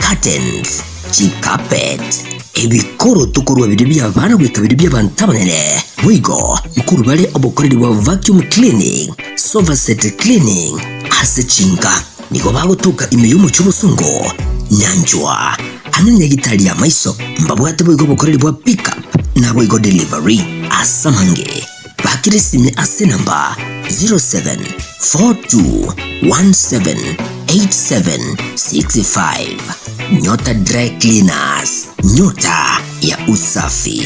curtains, cheap carpet, ebikoro tukurwa bidibia bana gwika bidibia bantabanene. Wigo, mkuru bale obokoredi wa vacuum cleaning, sofa set cleaning, ase chinga. Niko bago tuka imeyumu chubusungo, nyanjwa. Hanini gitali ya maiso, mbabwate wigo obokoredi wa pick up, na wigo delivery, asamange. Bakiri simi ase namba 0742178765. Nyota Dry Cleaners, nyota ya usafi.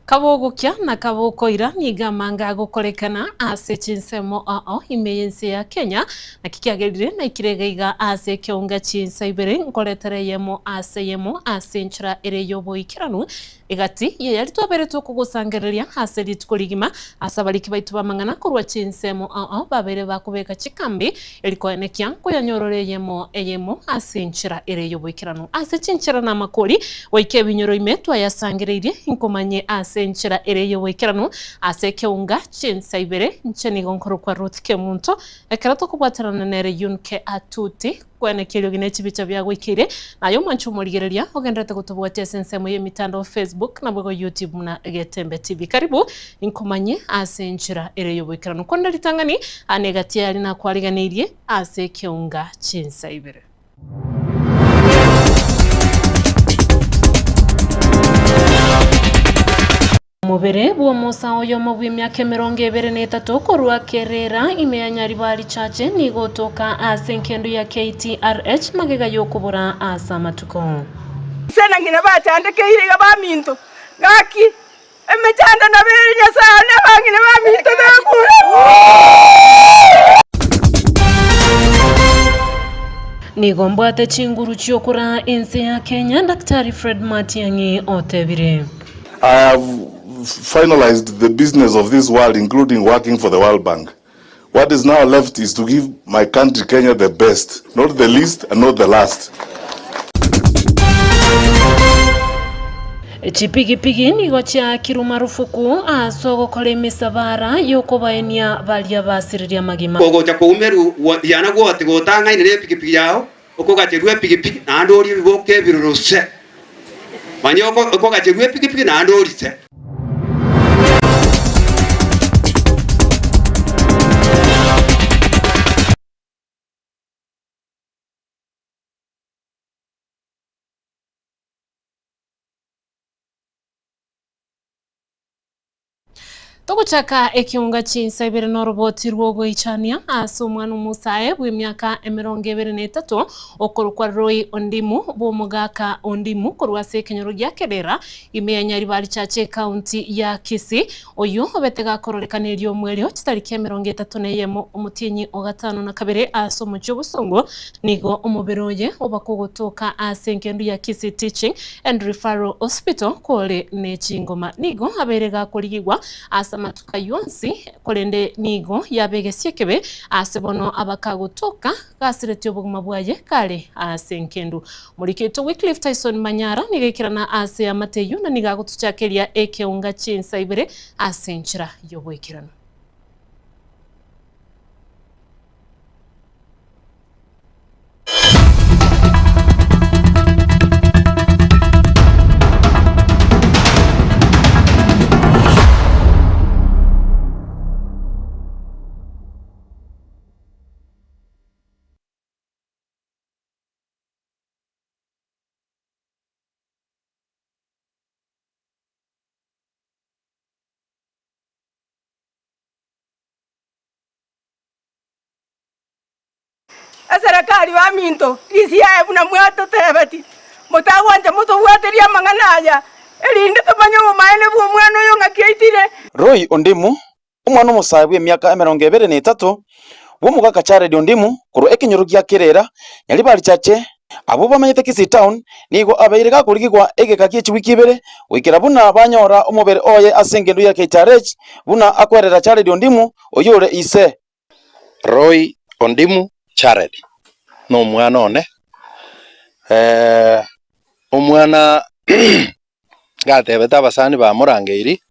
Kabogukia na kabokoira niga manga gukorekana ase chinsemo imeyense ya Kenya na kikiagerire na ikiregaiga ase kionga chinsa ibere nkoretere yemo ase nchira ere yobo ikiranu igati ye yari twaberetwo kugusangereria ase ritkurigima asabariki baitu bamangana kurwa chinsemo babere bakubeka chikambi elikoenekia kuyanyorore yemo ase nchira ere yobo ikiranu ase chinchira na makori waike binyoro imetwa yasangereirie inkomanye ase nchira ere yobo ikiranu ase keunga chinsa ibere ncheni gonkoro kwa Ruth Kemunto ekarato kubwatarana nere yunke atuti kwene kilio ginechi bicha bya gwikire nayo manchu murigereria ogendete gutubwatia sensemo ye mitandao Facebook na bwo YouTube na Getembe TV. Karibu inkomanye ase nchira ere yobo ikiranu konda litangani anegatia ali na kwariganirie ase keunga chinsa ibere. Mubere buo musa oyo mubwi myaka 23 korwa kerera imeanyari bali chache ni gotoka ase nkendo ya KTRH magega yokubura asa matuko sena ngina batandike iriga baminto ngaki emechanda na beri nya sana bangina baminto nakura ni gombwate chinguru chiokura ense ya Kenya. Daktari Fred Matiang'i otebire I have finalized the business of this world, including working for the World Bank. What is now left is to give my country, Kenya, the best, not the least and not the last. Chipigipigi ni gocha kirumarufuku asogo kole misavara yoko baenia balia basiriria magima gocha ko umeru yana gote gotanga ine pigipigi yao okogache rwe pigipigi na ndori biboke biruruse manyoko okogache rwe pigipigi na ndori se. Toguchaka ekiunga chinsa ibere noroboti rwogo ichania ase omwana omusae bw'emyaka 23 okorwa Roy Ondimu bw'omugaka Ondimu korwa ase ekenyoro gia Kerera ime ya Nyaribari chache county ya Kisii oyo obetega kororekanirio omwerio chitariki 31 omutinyi ogatano na kabere ase omochio obosongo nigo omobere oye obakogotoka ase enkendu ya Kisii Teaching and Referral Hospital kore ne chingoma nigo aberega korigigwa ase matuka yonsi korende nigo yabegesie kebe ase bono abakagotoka gasireti obuguma bwaye kare ase enkendu muriketo Wycliffe Tyson Manyara nigekirana ase amateyo na nigagotuchakeria ekeunga chinsa ibere ase enchira yobwekirano. Serikali wa minto isi ya buna mwato tebati mutagwanja mutugwateria manganaya elinde tumanye mumaene bwo mwana uyo ngakiitire. Roy Ondimu omwana omusae bw'emyaka 23 bw'omugaka Charity Ondimu korwa ekenyoro gia Kerera Nyaribari chache abo bamanyete Kisii town nigo abeire gakurigigwa egeka kichiwiki ibere wikira buna banyora omobere oye ase engendu ya KTRH buna akwerera Charity Ondimu oyore ise. Roy Ondimu Charity no mwana one omwana gatebeta abasani ba Murangeiri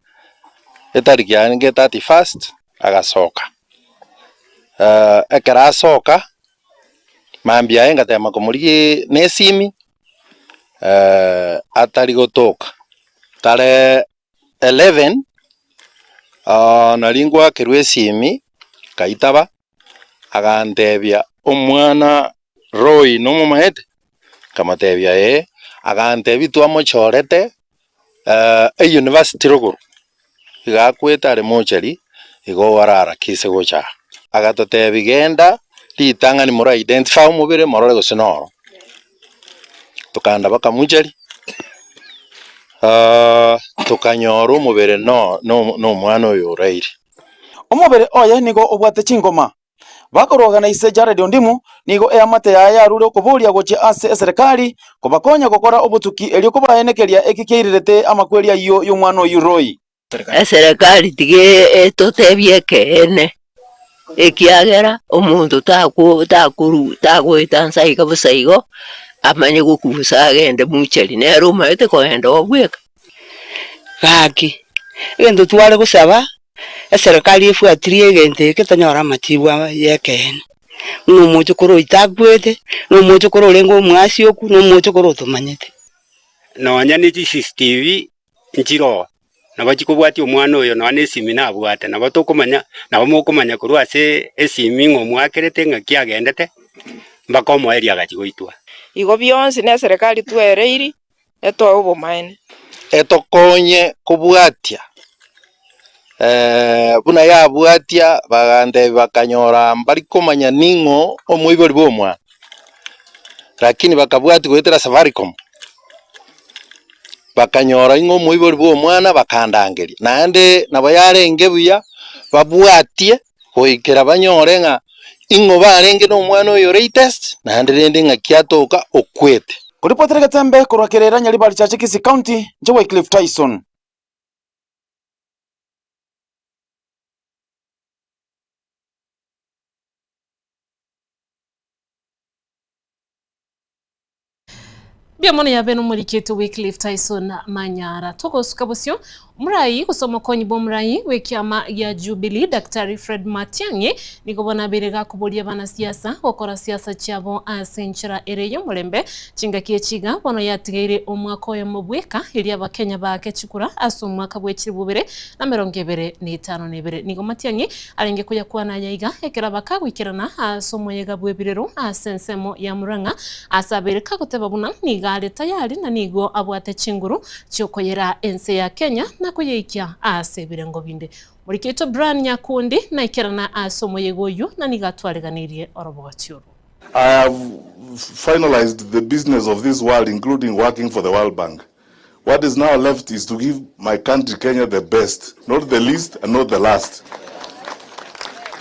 etariki yange 31st agasoka ekera asoka mambia yenga tema komuri nesimi atari gotoka tare 11 nalingwa kerwesimi kaitaba agantebia omwana Roy no mumaete kamatebia agantebi twamochorete university ruguru igakweta ari mochari igo warara kise gocha agatotebi genda litangani mura identify umubire morore gosinoro tukanda baka muchari tukanyora umubire no mwana oyo Rairi omubere oye nigo obwate chingoma bakoroganaise Charity Ondimu nigo eamate ya arure okuburia goche ase serikali kobakonya gokora obutuki elio kubaenekeria ekikeirerete amakweria iyo y'omwana oyu Roy. Serikali tige etotebie kene ekiagera omuntu tagwita nsaiga busaigo amanye gukubusa agende mucheri nero umaete koenda obweka gaki egento twale gusaba serikali efuatirie egento eketanyora amachibwa yekene n'omocho koro itagwete n'omocho koro orengo omwasi oku n'omocho koro otomanyete nonya ni CCTV nchiro nabachikobwati omwana oyo none esimi nabwate nabo tokomanya nabo mokomanya korwa ase esimi ng'omwakerete ng'aki agendete mpaka omoeria agachigoitwa Igo byonsi na serikali twereiri eto obomaene etokonye kubwatia buna yabwatia bagande bakanyora mbari komanya ningo omuibori bomwa lakini bakabwati gwetera Safaricom bakanyora ingo omuibori bomwana bakandangeri nande nabo yarenge buya babwatie koikera banyore nga ingo barenge no mwana oyo latest nande rende nga kiatoka okwete kuripotera Gatembe korwa Kerera Nyaribari chache Kisii county nje Wycliffe Tyson. Biamone ya beno muriketo Wycliffe Tyson Manyara togosuka bosyo murai kusoma konyi bo murai wekiama ya Jubilee Dr. Fred Matiang'i nikobona berega kubolia bana siasa okora siasa cyabo asenchira ereyo mulembe chingakiye chiga bono yatigire omwaka oyo mubweka iri abakenya bake chikura aso mwaka bwekiri bubere na 2025 nigo Matiang'i arenge kuya kwana yayiga ekera bakagwikirana aso moyega bwebirero asensemo ya Murang'a asabereka guteba buna niga tayari na nigo abwate chinguru cyokoyera ense ya Kenya na na kuyikia ase birengo binde muriketo Brian Nyakundi na ikerana asomo yegoyu na nigatwariganirie orobochuru. I have finalized the business of this world, including working for the World Bank. What is now left is to give my country Kenya the best, not the least and not the last.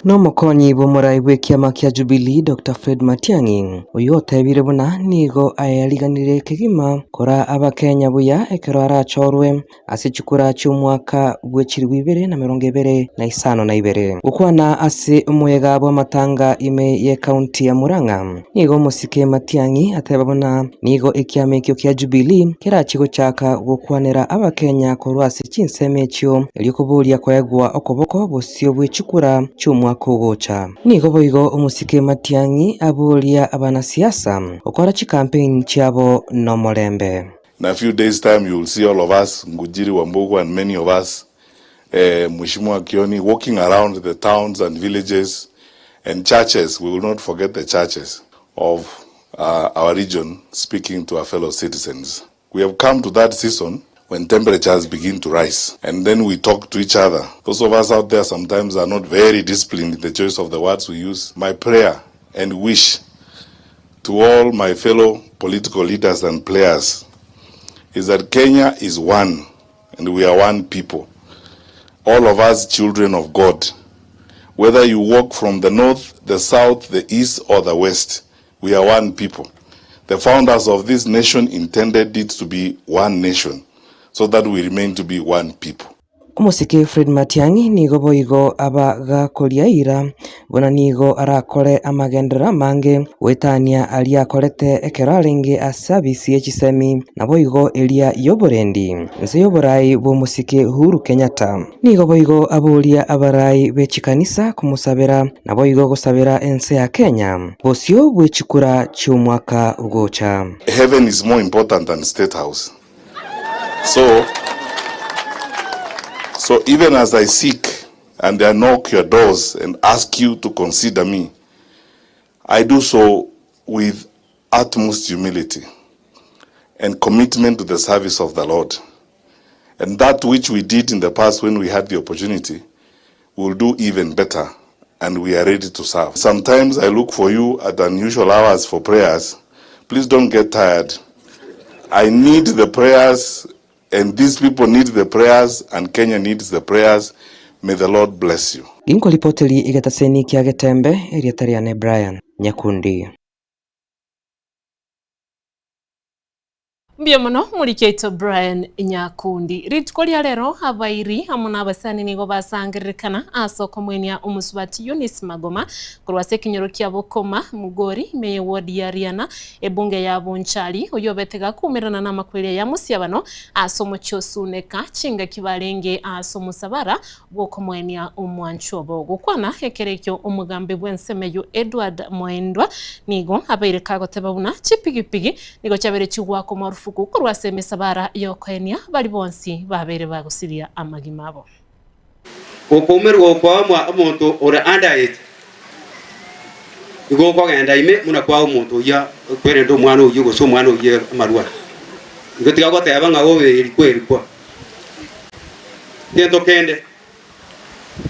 No mukonyi bomurai bwe kiama kia Jubilee Dr. Fred Matiang'i uyu otebire buna nigo ayariganire kigima kora abakenya buya ekero arachorwe asichukura cy'umwaka bw'ekiri 2022 ukwana ase umuyega bwa matanga ime ye county ya Murang'a nigo musike Matiang'i atebabona nigo ikiame kyo kia Jubilee kirachigo chaka gukwanira abakenya korwa ase chinseme cyo elikuburia kwegwa okoboko bosio bw'echukura cy'umwaka kugocha nigo boigo umusike Matiang'i aburia abanasiasa okora chi campaign chabo no morembe. In a few days time you will see all of us, Ngujiri Wambugu and many of us, Mheshimiwa Kioni, walking around the towns and villages and churches. We will not forget the churches of our region, speaking to our fellow citizens. We have come to that season when temperatures begin to rise, and then we talk to each other. Those of us out there sometimes are not very disciplined in the choice of the words we use. My prayer and wish to all my fellow political leaders and players is that Kenya is one, and we are one people. All of us children of God. Whether you walk from the north, the south, the east, or the west, we are one people. The founders of this nation intended it to be one nation, so that we remain to be one people. Umusike Fred Matiang'i nigo boigo abaga koliaira bona nigo arakore amagendera mange wetania alia korete ekeralinge asabisi echisemi na boigo elia yoborendi nse yoborai bo musike Uhuru Kenyatta nigo boigo abulia abarai bechikanisa kumusabera na boigo gusabera ense ya Kenya bosio bwechikura cy'umwaka ugocha. Heaven is more important than State House. So even as I seek and I knock your doors and ask you to consider me, I do so with utmost humility and commitment to the service of the Lord. And that which we did in the past when we had the opportunity, we'll do even better, and we are ready to serve. Sometimes I look for you at unusual hours for prayers. Please don't get tired. I need the prayers, and these people need the prayers, and Kenya needs the prayers. May the Lord bless you. Inko lipoteli igataseni kia Getembe, eriatariane Brian Nyakundi. Mbio muno muriketo Brian Nyakundi ritkolia lero abairi amuna abasani nigo basangirikana asoko mwenia umusubati Eunice Magoma kurwase kinyoro kya Bokoma Mugori meye ward ya Riana ebunge ya Bunchali oyobetega kumirana na makwele ya musiabano asomo chosuneka chinga kibalenge asomo sabara bwoko mwenia umwanchobo gukwana hekerekyo umugambe bwensemeyo Edward Moendwa nigo abaire kagotebabuna chipigipigi nigo chabere chigwako marufu kukurwa seme sabara yokwenia bali bonsi babere bagusiria amagimabo okomerwa kwa omuntu ora andayet igo kwa genda ime muna kwa omuntu ya kwerendo mwana uyu go so mwana uyu amarwa ngotiga goteba nga wowe iri kweri kwa gento kende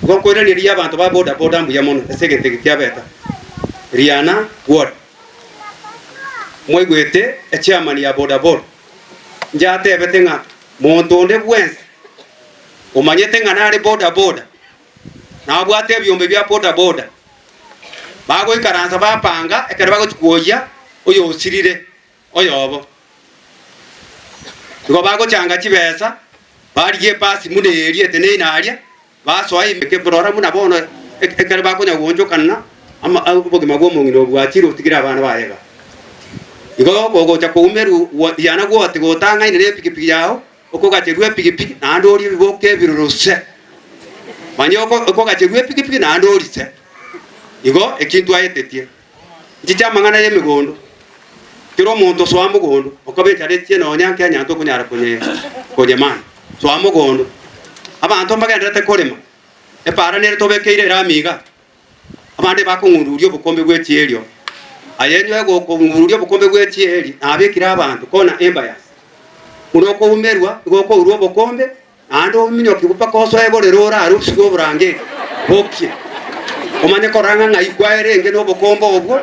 go kwerani ri abantu ba boda boda mbuya mono esegete kyabeta Riana ward mwigwete chairman ya boda boda njate betenga muntu onde bwense umanyete nga nari boda boda na bwate byombe bya boda boda bago ikaranza bapanga ekere bago tukoya oyo osirire oyobo ngo bago changa kibesa bariye pasi mune eriete ne naria basoa imeke prora muna bono ekere bago nyawonjo kanna ama bogima gwo mungino bwakiro tigira abana bayega igo gogo cha kumeru yana gwo atigotanga ine pikipiki yao okogacherwe pikipiki na andori biboke biruruse manyoko okogacherwe pikipiki na andori se igo ekintu ayetetie njicha mangana yemigondo kiro muntu swa mugondo okobecha retie no nyanke anyanto kunyara kunye man swa mugondo abantu mbagendete kolema epara nere tobekeire ramiga abande bakungururio bukombe gwetierio ayeni wego kungururio bukombe gwetieri abekira abantu kona embayas unoko umerwa igoko uruo bukombe ando minyo kigupa koso eborero ra rusigo burange bokye omanye koranga ngaikwaere nge no bokombo obwo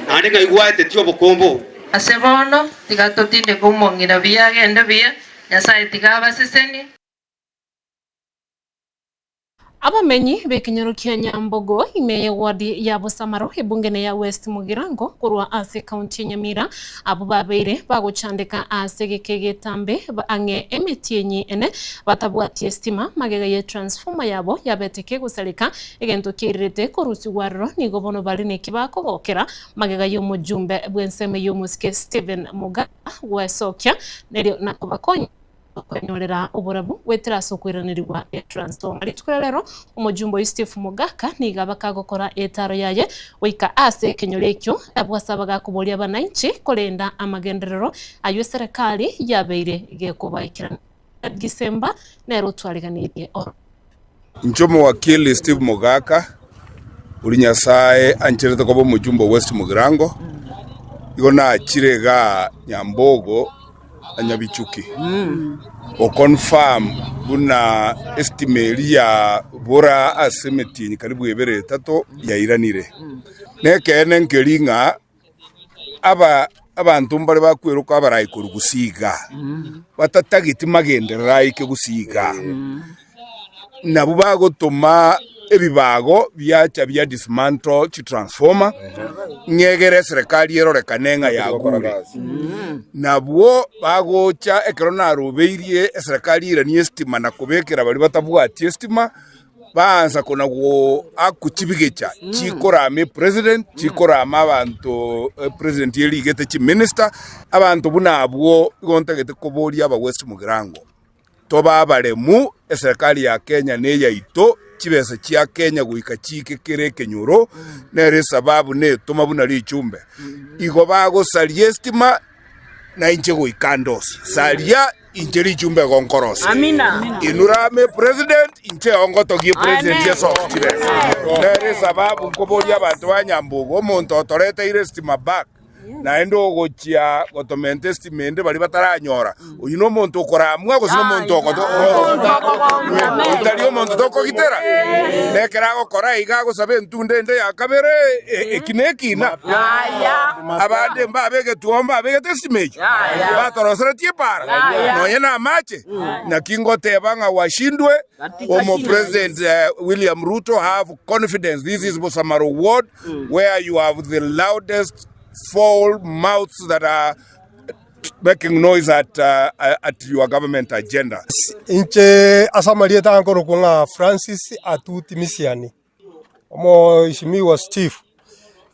ande ngaigwaete tio bokombo asebono tigatotinde kumongira bia genda bia nyasaye tigaba seseni. Abamenyi bekinyoro kia Nyambogo imeye wadi ya Busamaro ebungene ya West Mugirango kurwa ase county Nyamira abo babeire baguchandika ase gekegetambe ange emetienyi ene batabwatie stima magega ye transformer yabo yabeteke gusalika egento kirete korusi warro nigo bono bali nekibako gokera magega yo mujumbe bwenseme yo muske Steven Muga wesokya neryo nakobakonyi kwenyorera uburabu wetera sokwiranirwa ya transformer litwerero umujumbo Steve Mugaka niga bakagokora etaro yaye wika ase kenyorekyo abwasabaga kubolia abananchi kolenda amagenderero ayo serikali yabeire gekubakira Disemba nero twaliganiye Njomo wakili Steve Mugaka uri Nyasaye ancherete kobo mujumbo West Mugirango igona chirega Nyambogo anyabichuki o confirm buna estimate ya bora asemeti ni karibu ebere tato ya iranire nekene nkelinga abantu mbale bakweruka abarayi kurugusiga batatagiti magendera ike gusiga nabo bagotoma ebibago byacha bya dismantle chi transformer ngegere serikali erorekanenga yagure nabwo bagocha ekrona rubeirie serikali irani estima na kubekera bali batabwatie estima baanza kona go akuchibigecha chikorame president chikorama abantu president yeligete chi minister abantu bunabwo igontegete koboria aba West Mugirango toba balemu serikali ya Kenya neya ito chibesa chia Kenya guika chike kere kenyoro nere sababu ne toma buna lichumbe igo bago salia estima na inche guikandos salia inche lichumbe gonkoros amina inurame president inche ongotogie president yeso chibesa nere sababu koboria abantu banyambugo omuntu otorete ire estima back naendo gochia gotomente estimende bali bataranyora uyu no muntu ukoramwa gusino muntu okoto utalio muntu tokogitera nekera gokora iga gusabe ntundende ya kabere ekinekina abande mbabege tuomba abege testimeji batorosera tiepara noye na mache na kingote banga washindwe omo president William Ruto have confidence. This is Busamaro ward where you have the loudest foul mouths that are making noise at your government agenda. Inche asamalieta ankoro kunga Francis Atuti Misiani. Omo ishimiwa Steve.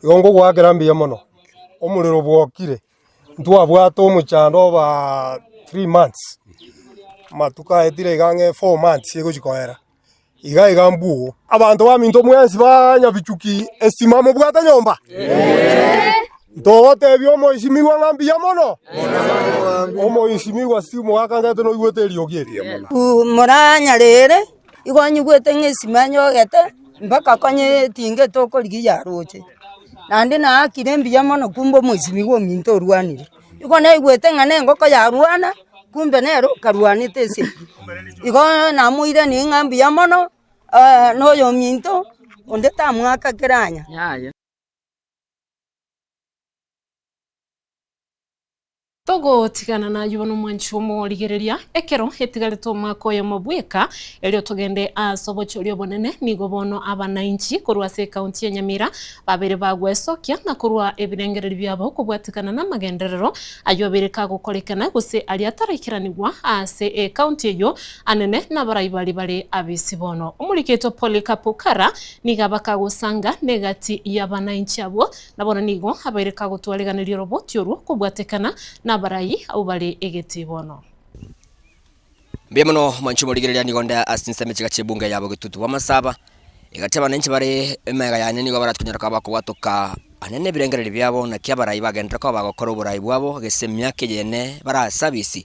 Yongo wagerambi yamono. Omulero bwokire. Ntuwa bwato muchando ba 3 months. Matuka etire gange 4 months yego chikoera. Iga mbuo. Abantu baminto mwensi banyabichuki estimamo bwata nyomba. Togote biomo ishimiwa ngambi yamono. Omo ishimiwa si mwakanga tono igwete liogeri yamono. Muranya rere igonyi gwete ngesimanyo gete mbaka konye tinge toko ligiya roche. Nandi na akirembi yamono kumbo mwishimiwa minto ruanire. Igone igwete ngane ngoko ya ruana kumbe nero karuani tese. Igo na muire ni ngambi yamono no yo minto onde ta mwaka keranya. Togo tigana na yubono mwanchu mo ligereria ekero etigareto makoyo mobweka elio togende asobocho lio bonene nigo bono abananchi kurwa se county ya Nyamira babere bagwesokia na kurwa ebirengereri byabo kubwatikana na magenderero ayo bereka gukolekana guse ali atarakiranirwa ase county yo anene na barayibali bale abisibono umuliketo Polycarp niga bakagusanga negati y'abananchi abo nabona nigo abereka gutwaleganiriro roboti yoru kubwatikana na barai au bali egetibono Biamono manchu moligereria nigonda asinsa mechiga chebunga yabo gitutu wa masaba igateba nenchi bare emega ya neni gobara tunyara kwa bako watoka anene birengereri byabo na kya barai bagendera kwa bagokora uburai bwabo gesemya kejene bara service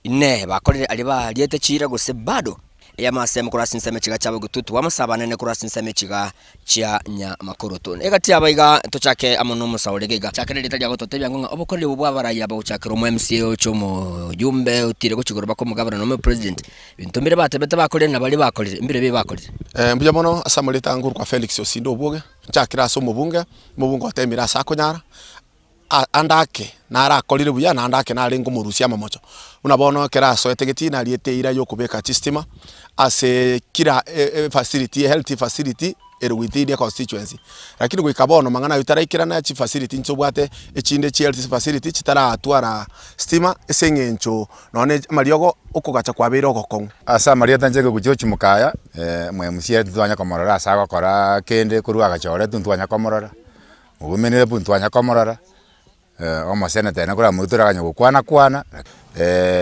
ine bakorere ali ba liete chira gose bado ya masemo kurasi nseme chiga chabo gututu wamasaba nene kurasi nseme chiga chia nya makurutu egati abaiga tuchake amono musaurigega chakere litaja gototebya ngonga obokore ubwa baraya aba uchakira mu MCA chomo yumbe utire guchigura bako mugabana no president bintumire batebete bakore nabali bakorire imbere be bakorire mbuya mono asamulita nguru kwa Felix Osindo obuge chakira so mubunge atemira sakonyara andake nara kolire buya na andake na lengo murusia mamocho unabona kera so etegeti na liete ira yo kubeka chistima ase kira facility health facility within the constituency lakini gwikabono mangana yutaraikira na chi facility nchobwate echinde chi health facility chitara atwara stima esengencho none mariogo ukugacha kwa biro gokon asa marieta njege gujochi mukaya mwe musie twanya komorora asa gokora kende kurwa gachore twanya komorora umenere twanya komorora omusene tena kura mutura kanya kwana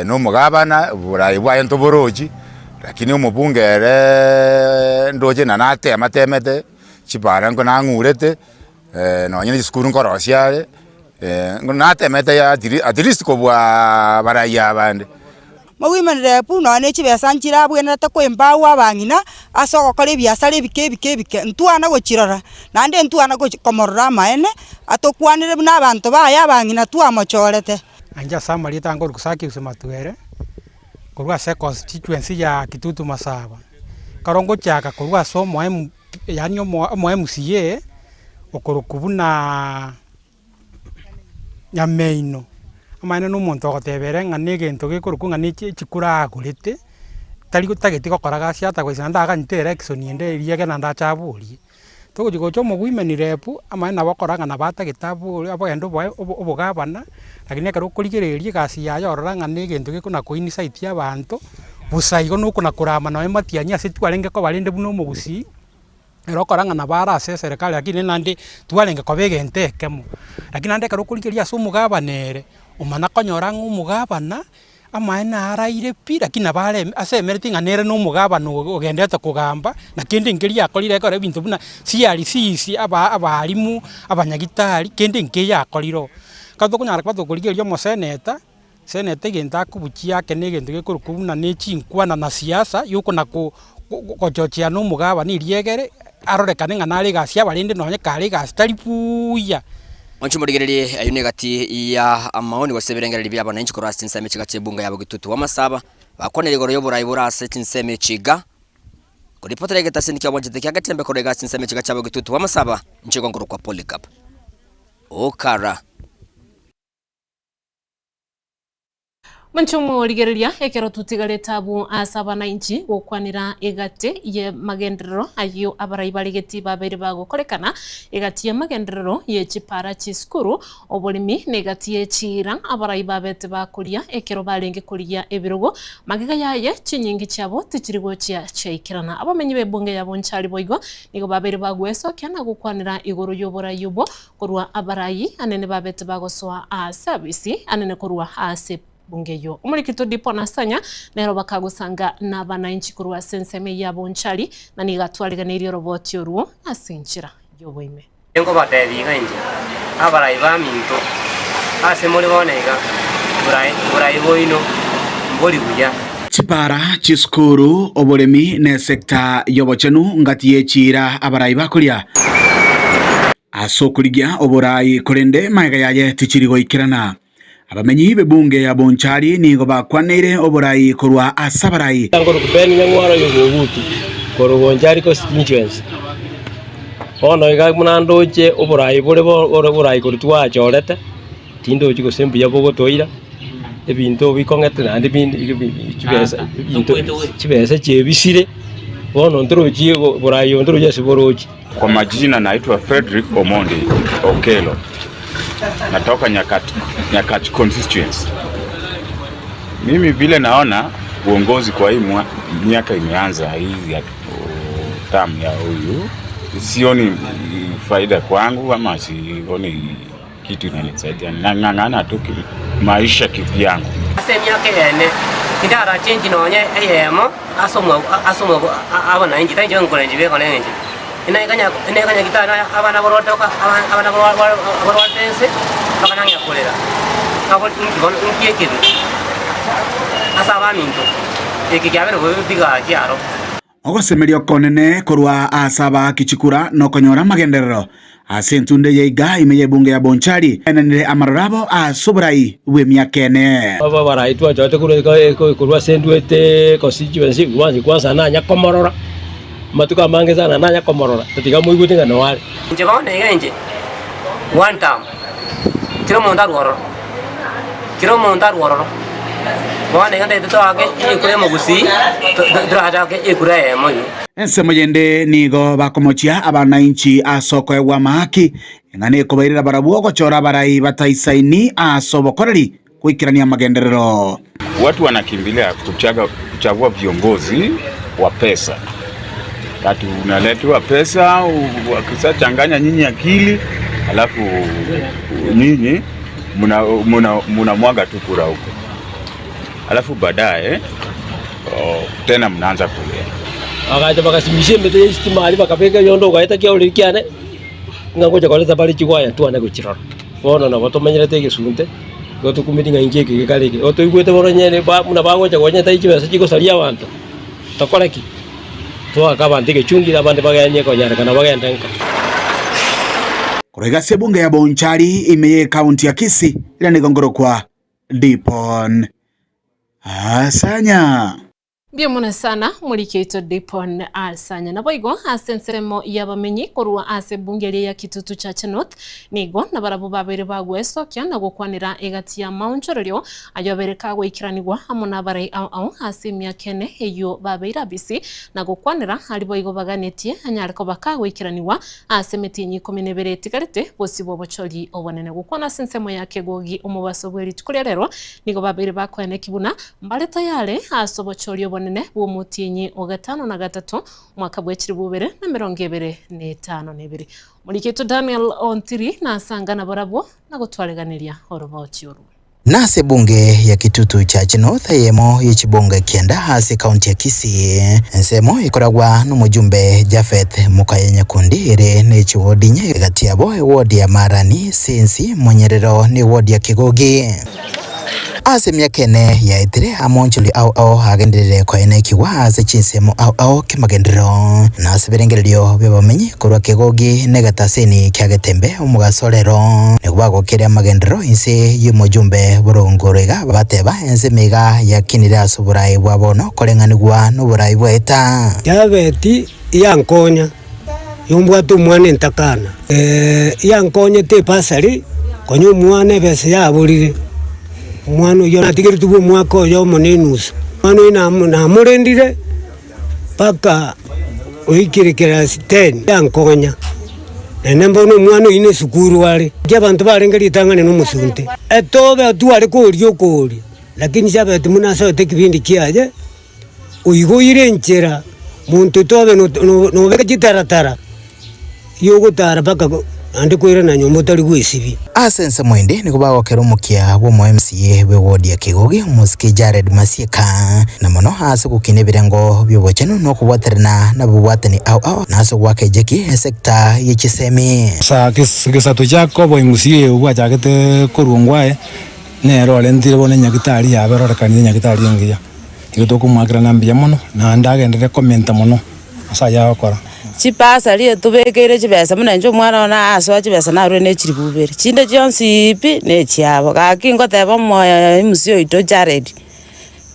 no mugabana burayi bwa ento boroji lakini umubunge ndoje na nate amatemete chibara ngo nangurete no nyine skuru nkorosia ngo natemete ya at least ko bwa baraya abande Mwimenere pu no ne chibesa nchira bwena ta kwemba wa bangina asoko kole biasale bike ntwana gochirora nande ntwana gokomorora maene atokwanire n'abantu baya bangina twamochorete anja samali tango kusaki usema tuere kurwa se constituency ya Kitutu Masaba karongo chaka kurwa so yani mo MCA okorokubuna nyameino amane no muntu agotebere ngane gento gikurukunga ni chikura agurite tari gutageti gokoraga ciata gwe sanda agante election inde iriege na ndachaburi tugujigo chomo gwimenire pu amane nabokoraga na bata gitabu abo endo obogabana lakini akaro kurigererie gasi ya yorora ngane gento gikuna ko insight y'abantu busaigo nuko nakurama nawe matianya setwarenge ko balinde buno mugusi erokoranga na bara ase serikali lakini nandi twarenge ko begente kemo lakini ande akaro kurigeria so mugabanere umana konyora ng'umugabana amaena araire pi lakini abare asemereti nganere no mugabano ogendete kugamba na kindi ngiri akorire kore bintu buna CRC abarimu abanyagitari kindi ngiye akoriro kato kunyara kwato kurigerio mo seneta genda kubukia kene gendo gekurukubuna ne chinkwana na siasa yuko na kochochia no mugabani riegere arorekane nganari gasia barinde nonye kari gastari puya Wanchumurigereri ayune gati ya amaoni goseberengera libya bana inchi korasi nseme chiga chebunga yabo Gitutu Wamasaba bakonere goro yobura iburase nseme chiga kuripotera geta sindiki abonjete kyagatembe korega nseme chiga chabo Gitutu Wamasaba nchigo ngoro kwa Polycarp Okara Manchumu ligereria ekero tutigale tabu asaba na inchi gukwanira egate ye magenderero ayo abarayibaligeti babere bagokorekana egati ye magenderero ye chipara chiskuru obolimi negati ye chira abarayibabete bakuria ekero balenge kuria ebirogo magega yaye chinyingi cyabo tikirigo cya cheikirana abamenyi bebunge yabo nchari boigo nigo babere bagweso kyana gukwanira igoro yobora yubo kurwa abarayi anene babete bagoswa a service anene kurwa ase bungeyo umurikito dipo nasanya nero bakagusanga n'abananchi kurwa senseme yabo nchari na nigatwaliga n'iri roboti yoruo asinchira yoboime engo batebiga nje abarayi baminto ase muri bonega burayi boino mboli buya Chipara chiskuru obolemi ne sekta yobochenu ngati yechira abarayi bakuria asokurigia oborayi korende maiga yaye tichirigo ikirana abamenyi bebunge ya bonchari nigo bakwanire oborayi kurwa asabarayi tango kubeni nyangwara yobutu koro bonchari constituency ono iga munandoche oborayi borayi kurutwa chorete tindo chiko sembi yabogo toira ebintu bikongete nandi chibesa chebisire ono ndroji borayi ndroje siboroji. Kwa majina naitwa Frederick Omondi Okelo. Natoka Nyakach constituency. Mimi vile naona uongozi kwa hii miaka imeanza hii ya tamu ya huyu, sioni faida kwangu ama sioni kitu inanisaidia. Nang'ang'ana tu maisha kivyangu. Ase miaka yene kidara change nonye eyemo asomo abana inji tanjo ngolenji be kolenji inaganya kitana abana borotoka abana borotense abana nyakolera abo nkiye kibi asaba minto iki kyabere biga kyaro ogosemerio konene korwa asaba kichikura no konyora magenderero asentunde yeiga imeye bunge ya Bonchari enenere amarorabo asuburai we miakene baba baraitwa chote kurwa sendwete constituency kwanza na nyakomorora matuka mange sana na nyakomorora tutika muiguti ngano wale nje bone ngenje one time kiro monda ruoro bone ngande to age ikure mogusi draja ke ikure moyo ensemo yende nigo bakomochia abananchi asoko ewa mahaki ngane kubairira barabuo gochora barai bataisaini asobokoreri kuikirania magenderero. Watu wanakimbilia kuchagua viongozi wa pesa. Tatu unaletewa pesa, wakisachanganya nyinyi akili, alafu nyinyi muna mwaga tu kura huko. Alafu baadaye tena mnaanza kulia. Akaja bakasimishe mbete istimali bakapeka yondo gaita kya ulikiane. Ngakoja koleza bali chigwaya tu ane kuchirora. Bona na bato manyirete gesunte. Goto kumitinga injeke gekaleke. Oto igwete boronyene ba muna bangoja gonyeta ichibesa chiko salia abantu. Takolaki. To akaba ndike chungira bande baganye ko nyara kana bagenda nka. Kurega sebunge ya Bonchari imeye kaunti ya Kisii ila nigongoro kwa Dipon Asanya. Biomona sana mulikeito Dipon Asanya na boigo asenseremo yabamenyi korwa ase bungeri ya Kitutu Church North nigo na barabu babere bagweso kya na gukwanira egati ya Maunchorero ayobere kagwe ikiranirwa amona bare au asimya kene eyo babera bisi na gukwanira ali boigo baganetie anyariko bakagwe ikiranirwa ase metinyi 12 tigarete bosibo bochori obonene gukwana sensemo yake gogi umubaso bweri tukurerero nigo babere bakwene kibuna mbaleta yale asobochori nene wo mutinyi o 5 na 3 mwaka bwekiri bubere na 2025 muliketo Daniel Ontiri na sangana barabo na gutwaleganiria orobochiuru Nase bunge ya Kitutu Church North yemo yichibonga kienda hasi kaunti ya Kisii nsemo ikoragwa n'umujumbe Jafeth Mukayenya Kundire nechi wodi nye gati yabo wodi ya Marani Sinsi Munyerero ni wodi ya Kigogi asemya kene ya itire amonchuli au hagenderere kwa eneki wa ase chinsemo au kimagendero na seberengererio bebamenyi korwa Kigogi negataseni kyagetembe umugasorero negwago kire magendero inse yumujumbe burongorega bateba ense mega yakinira suburai bwabono kolenganigwa n'uburai bweta yabeti yankonya yumbwatu mwane ntakana yankonya te pasari konyo mwane bese yabulire mwana yo natigiri tubu mwako yo monenusa mwana ina murendire paka oikirikira 10 yankonya nembo no mwana ine sukuru wale abantu barengeri tangane no musunte etobe atuare korio kori lakini sabe tumunaso tekibindi kiaje uigoire nchera muntu tobe no beke taratara yogo tara paka ande kwira na nyombo tali gwisibi asense mwende niko bagokera umukia wo mu MCA we wodi ya Kigogi Musiki Jared Masieka na mono hasi gukine birengo byobocheno no kubwaterana na bubwatani au naso gwake jeki sekta yichisemi sa kisato jako bo MCA ubwa jakete kurungwae nero lentire bone nyakitari ya berora kanye nyakitari ngiya iko kumwagira nambia mono na ndagendere komenta mono asa yakora chipasa liye tubekere chibesa muna njo mwana ona aso chibesa na rene chiribubere chinde chonsi ipi ne chiabo kakingo teba moya musio ito Jared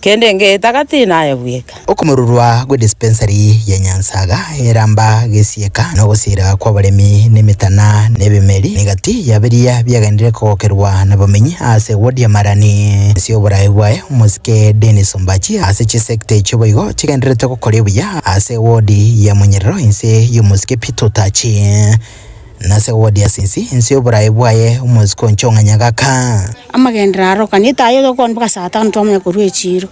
kende nge takati naye bweka okumururwa gwe dispensary ya Nyansaga eramba gesieka no gusira kwa baremi nemitana nebemeri negati yaberia byagendere kokerwa nabamenyi ase wodi ya Marani sio burayi bwaye Musike Dennis Mbachi ase chisekte choboigo chigendere tokokorebuya ase wodi ya Munyerero inse yumusike Pitotachi nase wodi ya Sinsi inse burayi bwaye Musiko Nchonga Nyagaka amagendera arokanita ayo dokon baka satan tomye kurwe chiro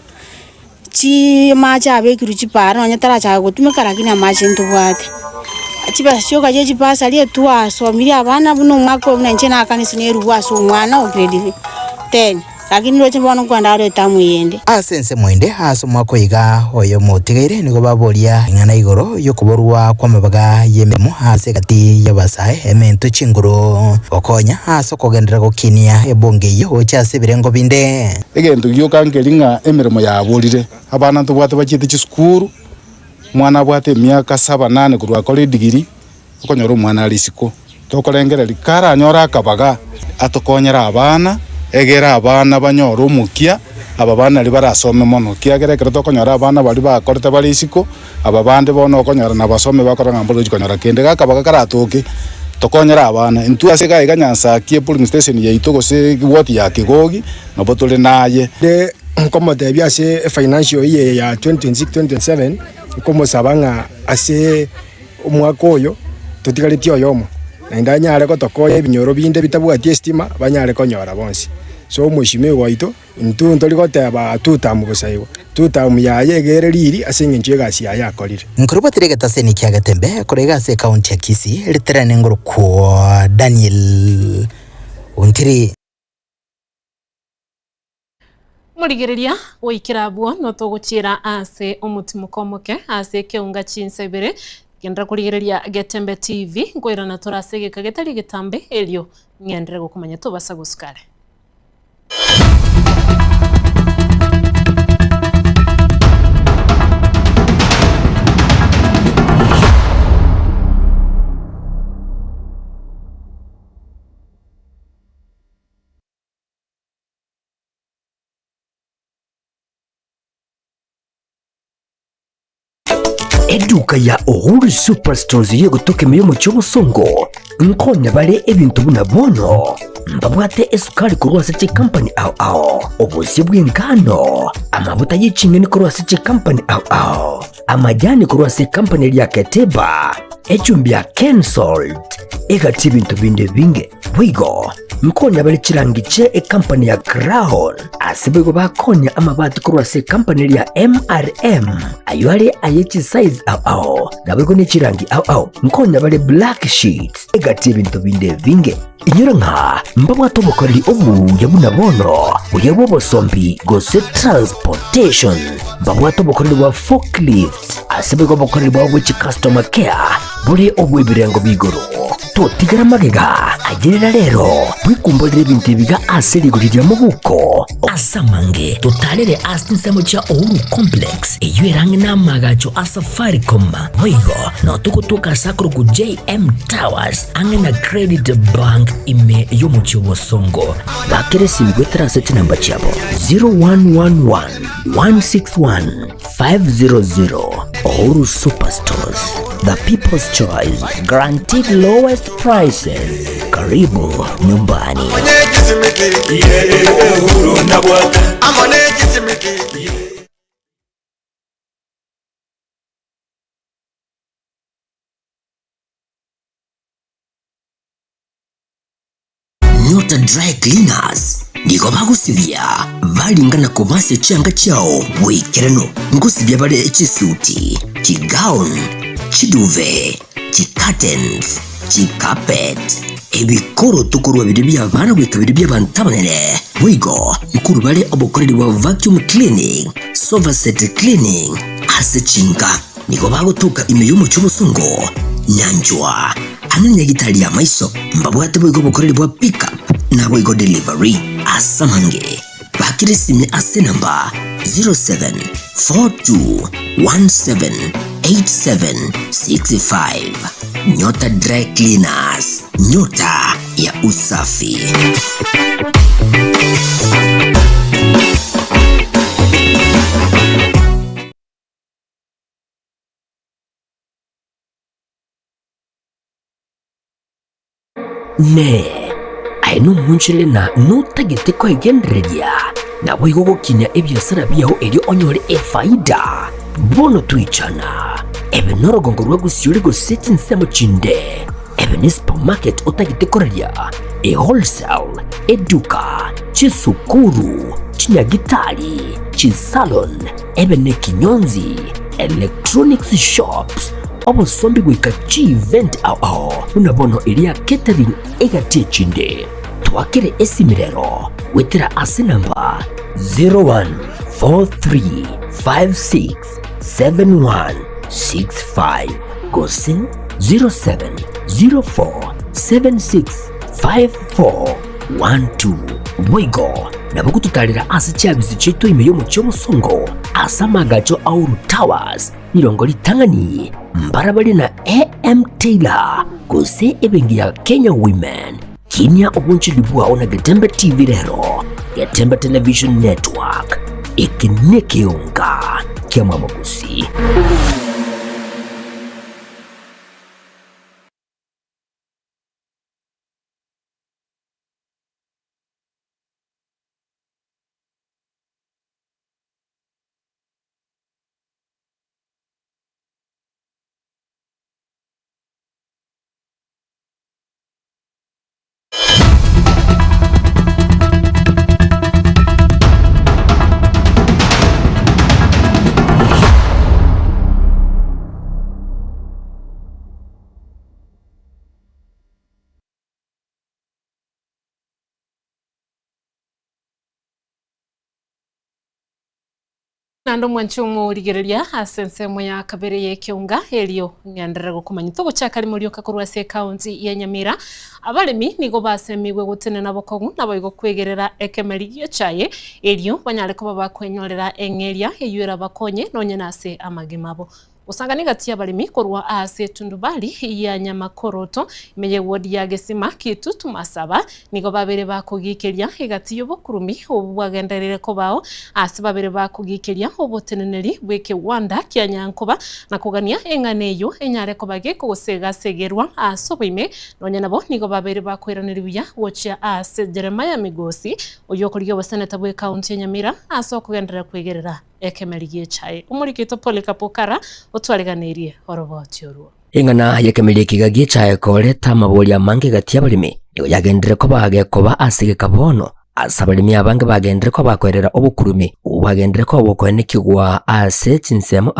chi macha abekiru chipara onye tara cha gutumika lakini amache ntubwate achiba shoka je chipasa liye tuwa so miri abana buno mwako mnenche na kanisi neru waso mwana o grade 10 lakini roche bono kwanda ro tamu yende asense mwende asomwa koiga oyo motigaire nigo baboria ng'ana igoro yokuborwa kwa mabaga yememo ase gati yabasae emento chinguru okonya aso kogendera gokinia ebonge yo chase birengo binde egento gyokangelinga emirimo yaborire abana ntubwate bachite chisukuru mwana abwate miaka 7-8 kurwa kole digiri okonyora omwana alisiko tokorengera likara anyora akabaga atokonyera abana egera abana banyora omukia aba bana ali barasome mono kiagerekera tokonyora abana bali bakorete bali isiko aba bande bono okonyora na basome bakoranga mbolo konyora kende gakabaga karatoke tokonyera abana intu asega iganyansa kie polling station yaito gose ward ya Kigogi no botole naye de como te biase financial year ya 2026-2027 como sabanga ase omwaka oyo tutigalitie oyomo na ndanyare ko tokoye binyoro binde bitabwati estima banyare konyora bonsi so mushime waito ntu ntoli goteba tutamu busaiwa tutamu ya yegere riri asinge njegasi ya yakorire nkurubatire gataseni kya gatembe korega se county ya Kisii literane ngoro ko Daniel Untiri murigereria wikirabwo no toguchira ase omutimu komoke ase keunga chinsa ibere gendera kurigereria Getembe TV ngoira na torasege kagetari getambe elio ngendere gukumanya tubasa guskare Eduka ya Uhuru Superstores yegutuke miyomo cy'obusongo nkonya bale ebintu buna bono mbabwate esukari kurwasa chi company ao obusi bw'engano amabuta y'icingeni kurwasa chi company ao amajani kurwasa company lya Keteba echumbi ya Kensalt egati bintu binde binge bwigo nkonya bale chirangiche company ya Crown asibego bakonya amabati kurwasa company lya MRM aywale ayechi size ao nabego ne chirangi ao nkonya bale black sheets egati bintu binde binge inyura nka mbabwato bukoreri obu yabuna bono uyabo bosombi gose transportation mbabwato bukoreri wa forklift asibego bukoreri bwa which customer care buri obu ibirengo bigoro totigara magega agirira rero bwikumbolire ibintu biga aseri gurira mu buko asamange totalere asinsemo cha Uhuru complex eyerange namagacho asafaricom hoigo no tukutuka sakro ku JM Towers angena credit bank ime yomuchi wosongo bakere simgwetra set number chabo 0111 161 500 Uhuru Superstores, the people's choice, guaranteed lowest prices. Karibu nyumbani. Nyota Dry Cleaners nigo bagusibya balingana kubase cyanga cyao wikirano ngusibya bale ekisuti kigown kiduve kicurtains kicarpet ebikoro tukurwa bidibya bana wikabiri by'abantabanene wigo mukuru bale obukoreri wa vacuum cleaning sofa set cleaning asechinga nigo bagutuka imiyomo cy'ubusungo nyanjwa ananya gitali ya maiso mbabwate bwigo bukoreri bwa pickup na bwigo delivery asamange bakirisime ase namba 0742178765 Nyota Dry Cleaners, nyota ya usafi. Ne aino munchile na nutagete ko igendereria na bwigo gukinya ebyasara byaho eri onyore efaida bono tuichana ebe norogongo rwa gusiuri go setting semo chinde ebe ni supermarket utagete koreria e wholesale eduka chisukuru chinyagitari chisalon ebe ne kinyonzi electronics shops obosombi gwika chi event ao unabono iria catering egatie chinde twakire esimirero wetera ase namba 0143567165 gose 0704765412 Wigo nabo gututarira ase cyabizi cyeto imeyo mu cy'omusongo asamagacho Auru Towers irongo litangani mbarabali na AM Taylor gose ebengia Kenya Women kinya obunchi libwa ona Getembe TV rero Getembe Television Network ikinekeonga kia mamagusi. Nando mwanchumu urigiriria asensemo ya kabere ye kiunga elio nyandarira gukumanyitho guchakari muri okakorwa se county ya Nyamira abalimi nigo basemiwe gutene nabo kogu nabo igokwegerera ekemeri yo chaye elio banyare ko babakwenyorera engeria eyura bakonye nonye nase amagimabo usangani gati abalimi korwa ase tundubali ya Nyamakoroto imeye wodi ya Gesima Kitutu Masaba nigo babere bakugikeria igati yobokurumi obwagenderere ko bao ase babere bakugikeria oboteneneri bweke wanda kya Nyankoba na kugania enganeyo enyare ko bage ko gusega segerwa asobime nonye nabo nigo babere bakweraniriya wocha ase Jeremiah Migosi oyokoryo baseneta bwe county ya Nyamira aso kugenderera kwegerera ekemeri gichaye umurikito Polikapokara otwariganirie oroboti oruo ingana yakemeri kigagie chaye koleta mabolia mange gati abalimi nigo yagendere ko bagekoba asige kabono asabalimi abange bagendere ko bakwerera obukurumi ubagendere ko bokwenekigwa ase chinsemo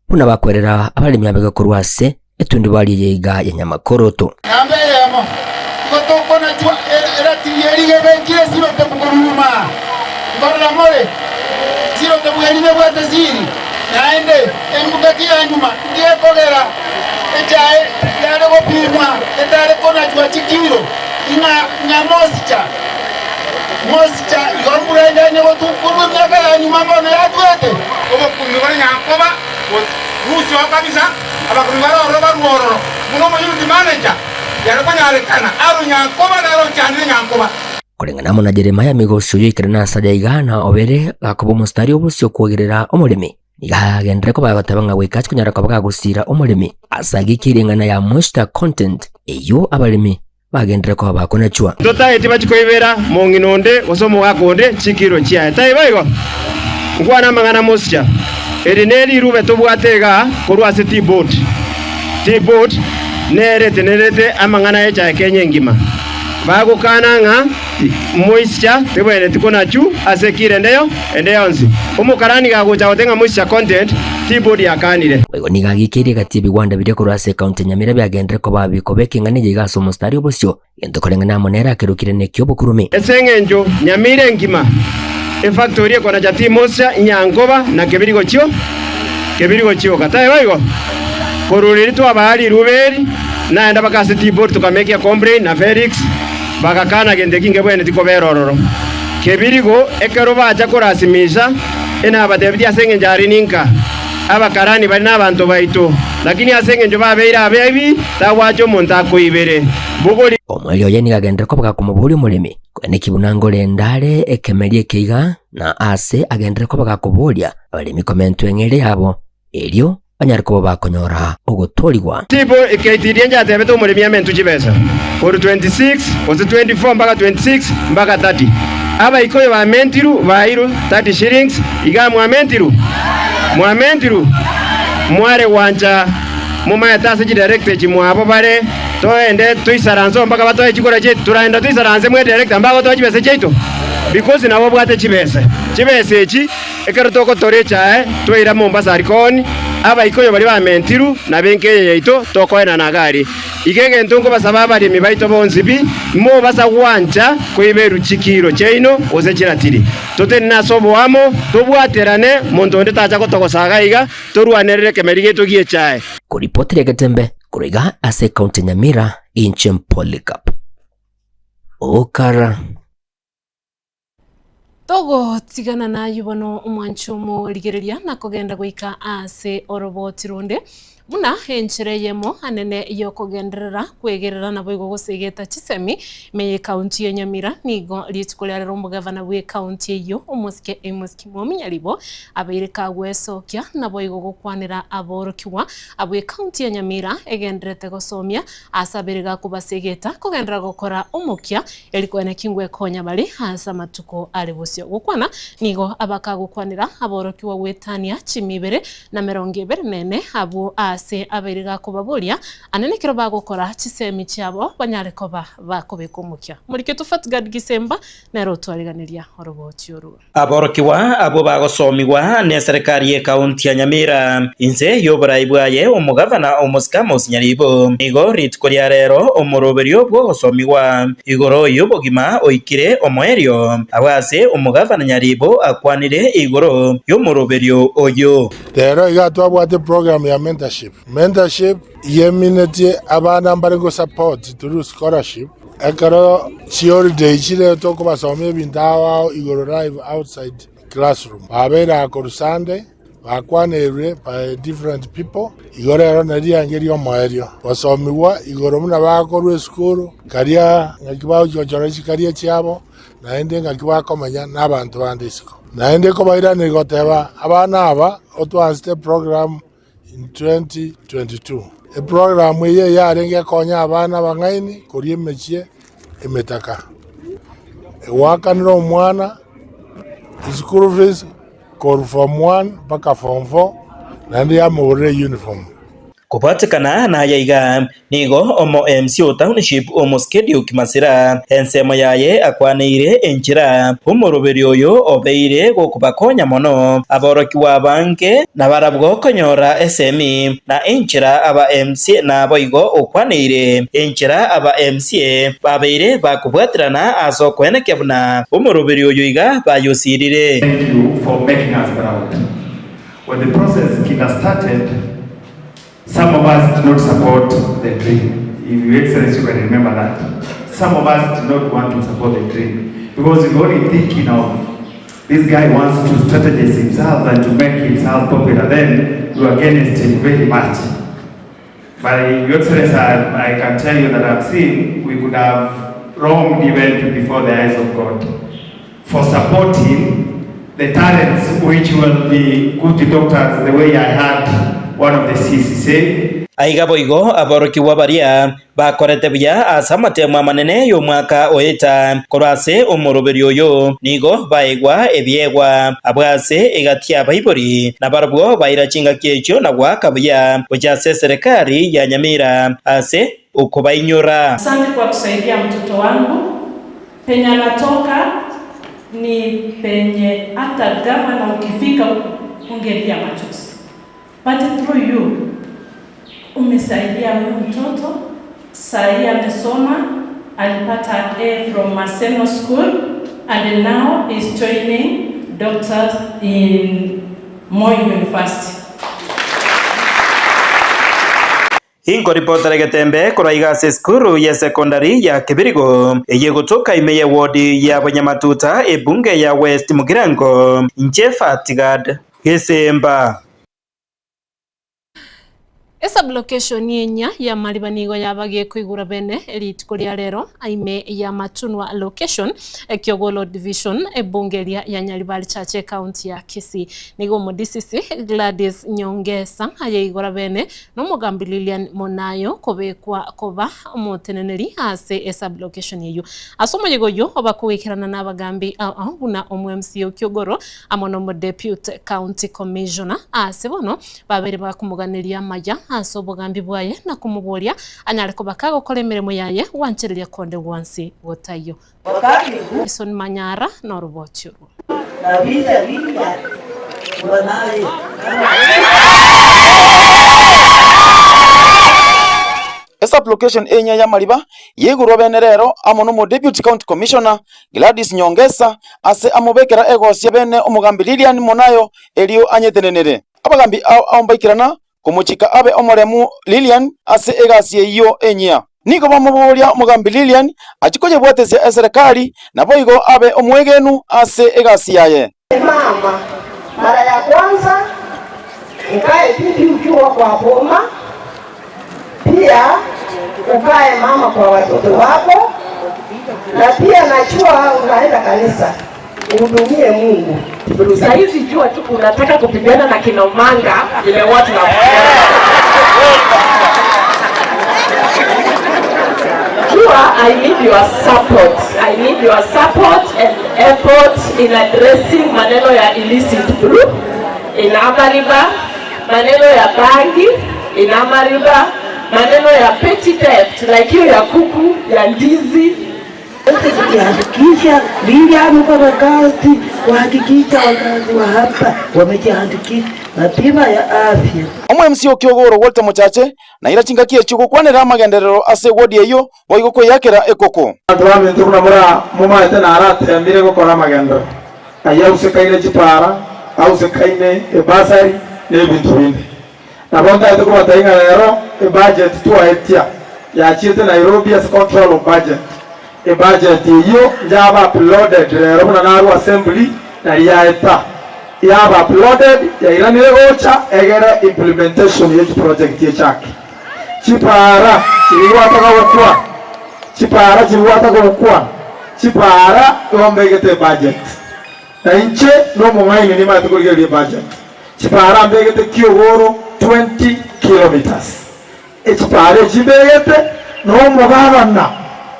buna bakwerera abalimi abegakorwa ase etundi bali yeiga ya Nyamakoroto ambeyemo gotokona jwa era tiyerige benkire siro te bukuruma ngorla more siro te bugeni bwate ziri naende embuga kiyanyuma ndiye kolera ejae yale gopimwa etare kona jwa chikiro ina mosicha yombura njanye gotukuru myaka ya nyuma mbona yatwete obo kumibara Nyankoba rusho kabisa abakumibara oroba ruororo muno mu youth manager yale kwanyalekana aro Nyankoba na aro cyane Nyankoba kulengana na Jeremiah Migosi yikira na saja igana obere gakobo mustari obusyo kwogerera omulimi igagendere ko bagatabanga wikati kunyara ko bagusira omulimi asagikiringana ya moisture content eyo abalimi bagendere ko bakonechwa totaete bachikoibera monginonde osomo gakonde chikiro chia taibayo ngwana mangana moisture erineri rube tobwatega korwa se T-boat nerete amangana echa Kenya ngima bagukana nga moisture tebwene tikona chu asekire ndeyonzi umukarani gagocha otenga moisture content T-boat yakanire wego nigagikiri gati bigwanda bire korwa se county Nyamira byagendere ko babiko bekingane gigaso mustari obusyo yendo kolengana monera kerukire nekyo bukurumi esengenjo Nyamira ngima factory kona jati moisture Nyankoba na kebirigo chio kataye bayo koruliri to abali ruberi naenda bakase T-boat tukamekia complain na Felix bakakana gende kinge bwene tikoberororo kebirigo ekero bacha kurasimisha ena abatebitia senge njari ninka abakarani bali nabantu baito lakini asenge babeira abebi tawacho montako ibere bugoli omwelio yeni gagendere ko bakakumubuli mulimi kwene kibunango lendale ekemeri ekiga na ase agendere ko bakakubulia abalimi komento engere yabo elio banyariko bakonyora ogotoliwa tipo eketirie njate beto mulimi amentu chibesa for 26 was 24 mpaka 26 mpaka 30 aba ikoyo ba mentiru bairo 30 shillings igamwa mentiru mware wanja muma yatase direct chimwabo bare toende tuisaranzo mpaka batoye chikora chetu turaenda tuisaranze mwe direct ambako tochibese chetu because nabo bwate chibese echi ekero toko torecha toira Mombasa arikoni aba ikoyo bali ba mentiru na benke yeito tokoena na gari igege ntungo basaba barimi baito bonzibi mo basa gwanja kwiberu chikiro cheino ose chiratiri tote nasobo amo tobwaterane muntu onde tacha gotogosaga iga torwanerere kemerige togie chae kuripoti Gatembe kuriga ase kaunti Nyamira inchim Polycarp Okara Togo tigana na yubono umwanchumu ligereria na kogenda guika ase oroboti ronde muna henchereyemo anene yokogenderera kwegerera nabo igogosegeta chisemi meye county ya Nyamira nigo litkolera rombo gavana bwe county yo umuske momi yalibo abeire kagwesokia nabo igogokwanira aborokiwa abwe county ya Nyamira egenderete gosomia asabiriga kubasegeta kogendera gokora umukia elikwena kingwe konya bali hasa matuko alibusyo gukwana nigo abakagukwanira aborokiwa wetania chimibere na 24 abo ase abiriga kubabulia anene kiro bagukora chisemi cyabo banyareko bakobekumukia muri cyo tufatgad gisemba nero twariganiria oroboti yoru aborokiwa abo bagosomiwa ne serikali ye county ya Nyamira inze yobraibwaye umugavana umuskamos nyaribo igo ritkoria rero umuroberio bwo gosomiwa igoro yobogima oikire omoerio abase umugavana nyaribo akwanire igoro yomuroberio oyo rero igatwabwate program ya mentorship yeminete abana mbarengo support through scholarship ekaro theory day chile toko basomye bindawa igoro live outside classroom babera ko Sunday bakwanere by different people igoro ero naria ngeri omoerio basomiwa igoro muna bakorwe school karia ngakibao jojo karia chiabo naende ngakibakomanya n'abantu bandisiko naende ko bairane goteba abana aba otwanste program in 2022 a program ye yarenge konya abana bangaini korie mechie emetaka wakaniro mwana school fees kor form 1 mpaka form 4 nandi amore uniform kupatikana na yaiga nigo omo MC township omoskedio kimasira ensemo yaye akwanire enchira umoroberio yo obeire gokubakonya mono aborokiwa banke na barabwo konyora SME na enchira aba MC na boigo okwanire enchira aba MC babeire bakubwatirana aso kweneke buna umoroberio yo iga bayosirire. Thank you for making us proud. When the process started, some of us did not support the dream. If Your Excellency, you can remember that. Some of us did not want to support the dream because we were only thinking of this guy wants to strategize himself and to make himself popular. Then we were against him very much. But Your Excellency, I can tell you that I've seen we could have wronged even before the eyes of God for supporting the talents which will be good doctors the way I had one of the CCC. Aiga boigo aborokiwa baria bakorete bya asamatema manene yo mwaka oeta korase omoroberio yo nigo baigwa ebyegwa abwase egatia baibori na barabwo baira chinga kyecho na gwakabya kujase serikali ya Nyamira ase ukobainyora. Asante kwa kusaidia mtoto wangu penye anatoka ni penye hata gavana ukifika ungelia machozi. But through you, umesaidia huyu mtoto, sahi amesoma, alipata A from Maseno School, and now is joining doctors in Moi University. Ingo ripota Gatembe kuraiga skuru ya secondary ya Kibirigo eye gutuka imeye wodi ya Banyamatuta ebunge ya West Mugirango Njefa Tigad Gesemba. Esa blocation yenya ya maribanigo yabagiye kwigura bene elitkoria rero aime ya Matunwa location Kyogolo division ebungeria ya Nyaribari Chache county ya Kisii nigo modisisi Gladys Nyongesa ayigura bene no mugambi Lilian Monayo kobekwa koba umuteneneri ase esa blocation yeyo asomo yigoyo obakuwikirana n'abagambi buna omwMCO Kyogoro amono mo deputy county commissioner ase bono babere bakumuganiria maya aso bogambi bwaye na kumuboria anyareko bakago kole mirimo yaye wanchereria konde wansi wotayo Ison Manyara no robotyo sublocation enya ya Mariba yegurwa bene rero amono mu deputy county commissioner Gladys Nyongesa ase amubekera egosia bene omugambi Lilian Monayo elio anyetenenere abagambi aombaikirana kumuchika abe omoremu Lilian ase egasie iyo enya niko bamubulia omugambi Lilian achikoje bwatese serikali naboigo abe omwegenu ase egasia yaye. Mama, mara ya kwanza ukae vipi ukiwa kwa boma, pia ukae mama kwa watoto wako, na pia najua unaenda kanisa uhudumie Mungu. Sasa hivi jua tu unataka kupigana na kinomanga ile watu na I need your support. I need your support and effort in addressing maneno ya illicit brew in Amariba, maneno ya bangi in Amariba, maneno ya petty theft like hiyo ya kuku, ya ndizi. Kujiandikisha bila mkarakati, kuhakikisha wakazi wa hapa wamejiandikisha na bima ya afya. MCO Kyogoro Walter Muchache na ira chingakie chuko kwanera magenderero ase wodi eyo boigoko yakera ekoko. Atwame ndukuna mura mumaite na arate mbire gukora magendero. Aya usekaine chipara au sekaine ebasari n'ebintu bindi. Nabonda ate kuba tainga rero budget tuaetia ya chite Nairobi as control of budget. Budget iyo jaba uploaded rero na naru assembly na yaeta yaba uploaded ya iranire gocha egera implementation yetu project yechake chipara chiriwata gukwa chipara chiriwata gukwa chipara ombegete budget na inche no mwanyi ni matukuliye budget chipara mbegete Kyogoro 20 kilometers chipara chibegete no mugabana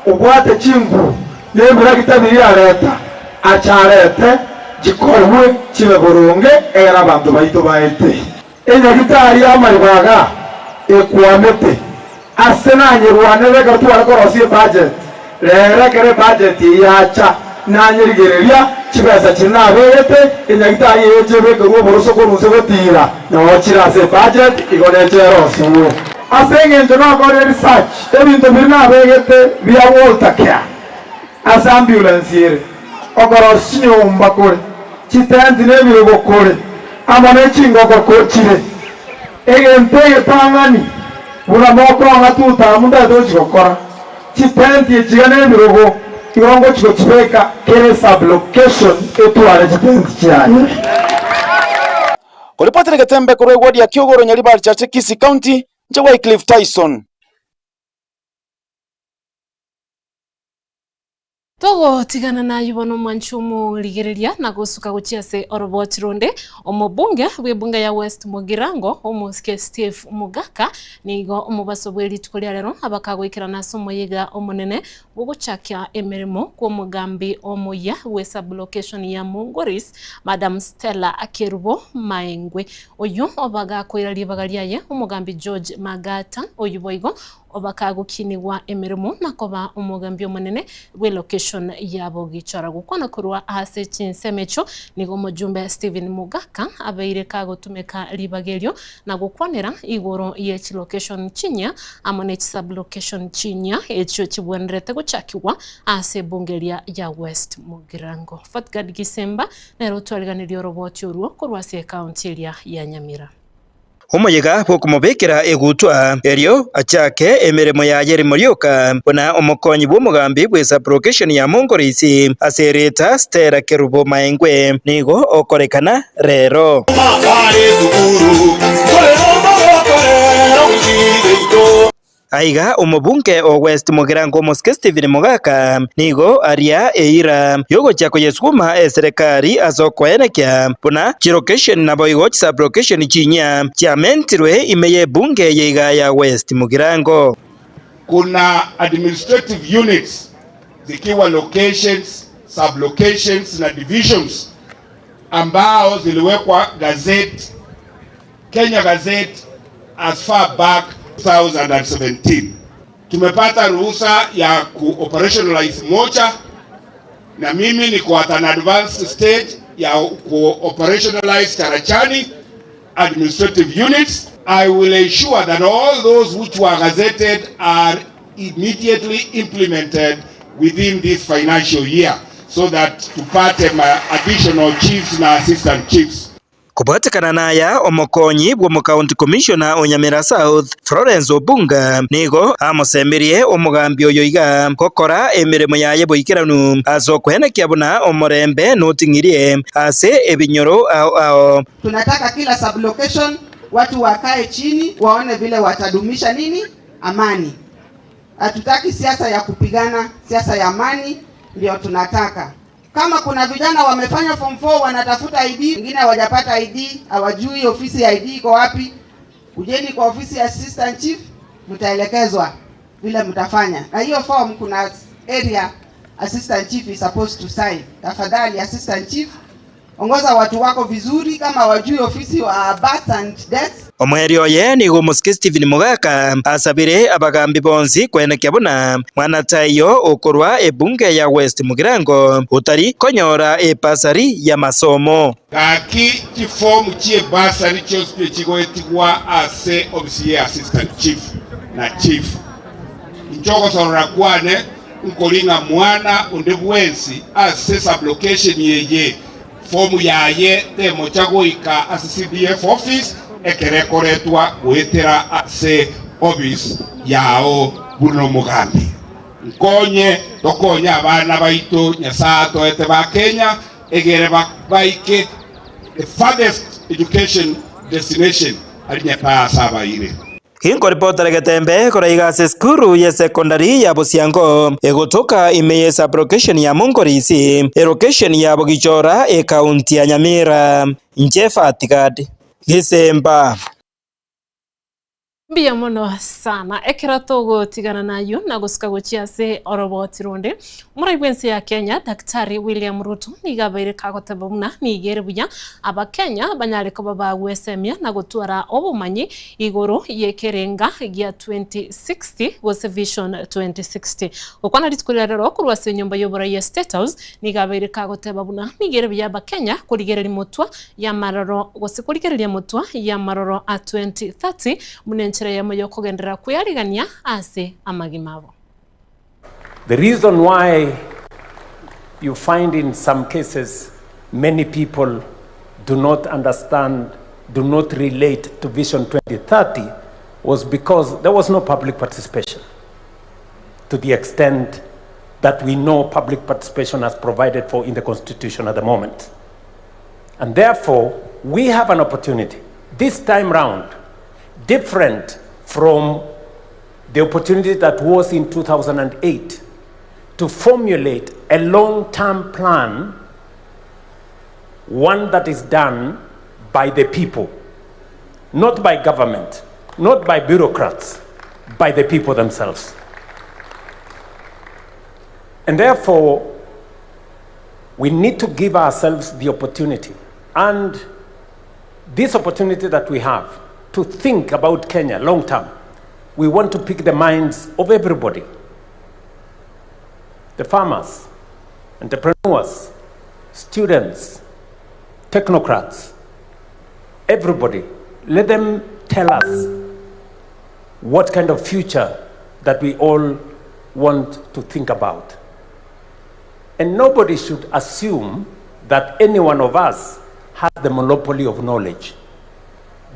ubwate chingu nembura kitabiri areta acharete gikorwe kibe burunge era abantu bayito baete enya gitari amaribaga ekwamete asenanye rwanere gatu arakorosie budget rere kere budget yacha nanyirigereria kibeza kinabete enya gitari yejebe ko boroso ko runse gotira no kirase budget igonechero suwe asenge njona gore research ebintu birina begete bya Walter Care as ambulance here ogorosinyo mbakore chitendi nebiro gokore amane chingo gokokire egente tangani buna moko ngatuta munda doji gokora chitendi chigane nebiro go kirongo chiko chibeka kere sublocation etwale chitendi cyane Kolipatire Gatembe kore wodi ya Kyogoro Nyaribari chache Kisii County Njawai Cliff Tyson. Togo tigana na yubono mwanchumu ligereria na gusuka guchiase oroboti ronde omubunge webunga ya West Mugirango omuske Steve Mugaka nigo omubasobweri tukolia lero abakagwikira na somo yega omunene guguchakya emirimo kwa mugambi omuya we sublocation ya Mungoris Madam Stella Akerubo Maengwe oyo obaga koira libagalia ye omugambi George Magata oyo boigo obakagukiniwa emirimo nakoba omugambi omunene we location yabo gichara gukwana kurwa ase chinsemecho nigo mujumbe Steven Mugaka abeire kagotumeka libagelyo na gukwanira igoro ye location chinya amone sublocation chinya echo chibwenrete guchakiwa ase bungelia ya West Mugirango. Fatgad Gisemba nero twaliganiryo roboti uruo kurwa ase county ya Nyamira. Umuyiga bokumubekera egutwa eryo achake emirimo ya yeri muryoka bona omukonyi bw'umugambi bwe sublocation ya Mungorisi asereta Stella Akerubo Maengwe nigo okorekana rero aiga umubunge o West Mugirango Muske Steven Mugaka nigo aria eira yogo chako yesukuma serikali azokwenekya puna location na boigo sublocation chinya chamentirwe imeye bunge yeiga ya West Mugirango. Kuna administrative units zikiwa locations, sublocations na divisions ambao ziliwekwa gazette Kenya Gazette as far back 2017. Tumepata ruhusa ya ku-operationalize moja na mimi niko at an advanced stage ya ku-operationalize Charachani administrative units I will ensure that all those which were gazetted are immediately implemented within this financial year so that tupate additional chiefs na assistant chiefs. Kubatikana naya omokonyi bwa county commissioner Onyamira South Florence Obunga nigo amusemberie omugambi oyo iga kokora emirimo yaye boikiranu azokuhenekia buna omorembe notingirie ase ebinyoro ao. Tunataka kila sublocation watu wakae chini waone vile watadumisha nini amani. Hatutaki siasa ya kupigana, siasa ya amani ndio tunataka. Kama kuna vijana wamefanya form 4 wanatafuta ID, wengine hawajapata ID, hawajui ofisi ya ID iko wapi, ujeni kwa ofisi ya assistant chief, mtaelekezwa vile mtafanya. Na hiyo form kuna area assistant chief is supposed to sign. Tafadhali assistant chief, ongoza watu wako vizuri, kama wajui ofisi wa birth and death. Omweri oye nigo musiki Stephen Mugaka asabire abagambi bonsi kwenekia buna mwanatayo okorwa ebunge ya West Mugirango utari konyora epasari ya masomo. Kaki kifomu chie basari chospe chigoetigwa ase obisiye assistant chief na chief. Nchoko sonora kwane nkolinga mwana undebwensi ase sublocation yeye. Fomu yaye temo chagoika ase CDF office ekerekoretwa guetera ase office yao buno mugambi. Nkonye tokonya abana baito nyasato ete ba Kenya egere baike the farthest education destination alinya pasa baire. Hinko reporter Getembe koraiga ase skuru ya secondary ya Busiango egotoka imeye sublocation ya Mongorisi location ya Bogichora county ya Nyamira Njefa Tigadi Gisemba. Mbia mono sana ekera togo tigana nayo na gusika gochia se oroboti ronde muraibwense ya Kenya Daktari William Ruto nigabaire kagoteba muna nigere buya aba Kenya banyare ko baba wesemia na gotwara obumanyi igoro yekerenga ya 2060 was vision 2060 okwana litkulira rero kurwase nyumba yobora ya State House nigabaire kagoteba muna nigere buya aba Kenya kurigerera mutwa ya maroro gosikurigerera mutwa ya maroro a 2030 mune The reason why you find in some cases many people do not understand, do not relate to Vision 2030 was because there was no public participation to the extent that we know public participation as provided for in the Constitution at the moment. And therefore, we have an opportunity this time round, different from the opportunity that was in 2008, to formulate a long-term plan, one that is done by the people, not by government, not by bureaucrats, by the people themselves. And therefore, we need to give ourselves the opportunity, and this opportunity that we have, to think about Kenya long term. We want to pick the minds of everybody. The farmers, entrepreneurs, students, technocrats, everybody. Let them tell us what kind of future that we all want to think about. And nobody should assume that any one of us has the monopoly of knowledge.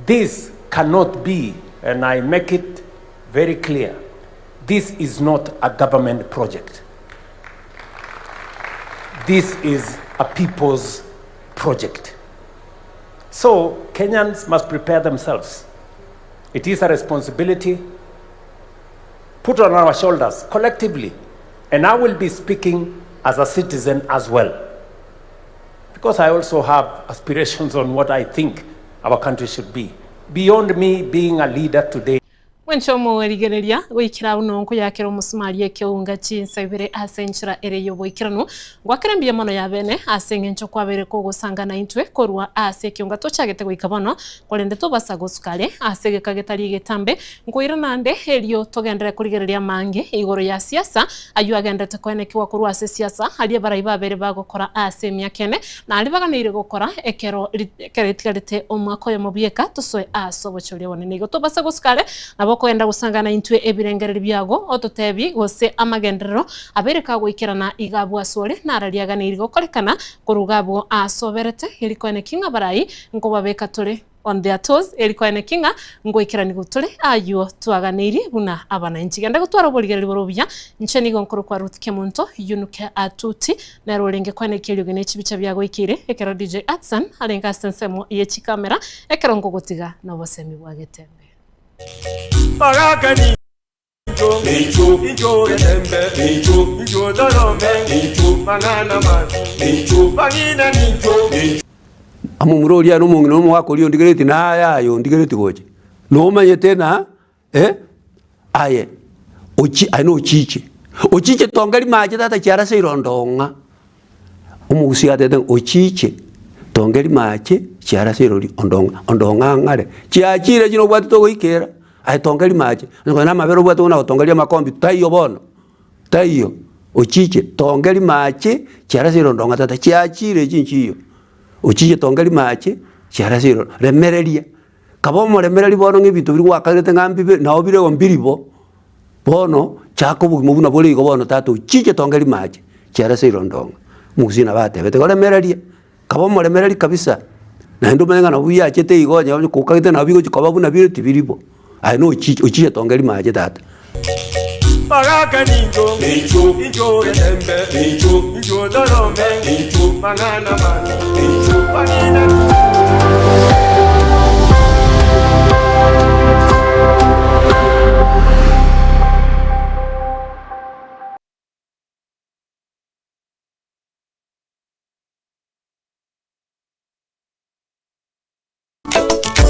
This cannot be, and I make it very clear, this is not a government project. This is a people's project. So Kenyans must prepare themselves. It is a responsibility put on our shoulders collectively. And I will be speaking as a citizen as well, because I also have aspirations on what I think our country should be. Beyond me being a leader today. Mwencho mwerigereria gwikira uno nkuyakira omusumari ekiunga chinsa ibere asenchira ere yoboikirano ngwakerembia mono ya bene asengencho kwabere kugusangana intwe korwa ase ekiunga tochagete gwikabono kolende tobasa gusukale asege kagetari getambe nkwira nande elio togendere kurigereria mange igoro ya siasa ayu agendete kwenekiwa korwa ase siasa ali baraiba bere bagokora ase myakene na ali baganire gukora ekero keretigarete omwako ya mobieka tusoe asobochoria wonene go tobasa gusukale nabo kwenda gusangana intwe ebirengereri byago ototebi gose amagenderero abereka gwikirana igabu asore narariaganiri gokorekana kurugabo asoberete ilikwene kinga barai ngo babeka tore on their toes ilikwene kinga ngo ikirani gutore ayo twaganiri buna abana inchigenda gutwara boligereri borobya ncheni gonkoro kwa Ruth Kemunto yunuke atuti na rolenge kwene kelyo gene chibicha byago ikire ekero DJ Atsan alenga sensemo yechi kamera ekero ngo gotiga no bosemi bwagetembe Magakani Incho Getembe Incho Dorome Mangana Man Bangina Nincho Amumuroli ano mungi no mwako lio ndigereti na yayo ndigereti goje no manye tena aye ochi ano ochiche tongali maje tata chiara se irondonga umugusi atete ochiche tongeri mache chiara se iroli ondonga ngare chiachire jino bwatu to goikera ai tongeri mache ngo na mabero bwatu na tongeri makombi tayo bono tayo ochiche tongeri mache chiara se irondonga tata chiachire chinchiyo ochiche tongeri mache chiara se iroli remereria kabomo remereri bono ngibintu biri wakarete ngambi na obire gombiribo bono chako bugimubuna boli go bono tata ochiche tongeri mache chiara se irondonga mugusina bate bete gore mereria kabomo remereri kabisa na ndo menga na buya chete igonya byo kukagite na bigo chikobabu na bire tibiribo ai no ochiche tongeri mache tata Magaka ninjo Incho Getembe Incho Dorome Mangana Man Bangina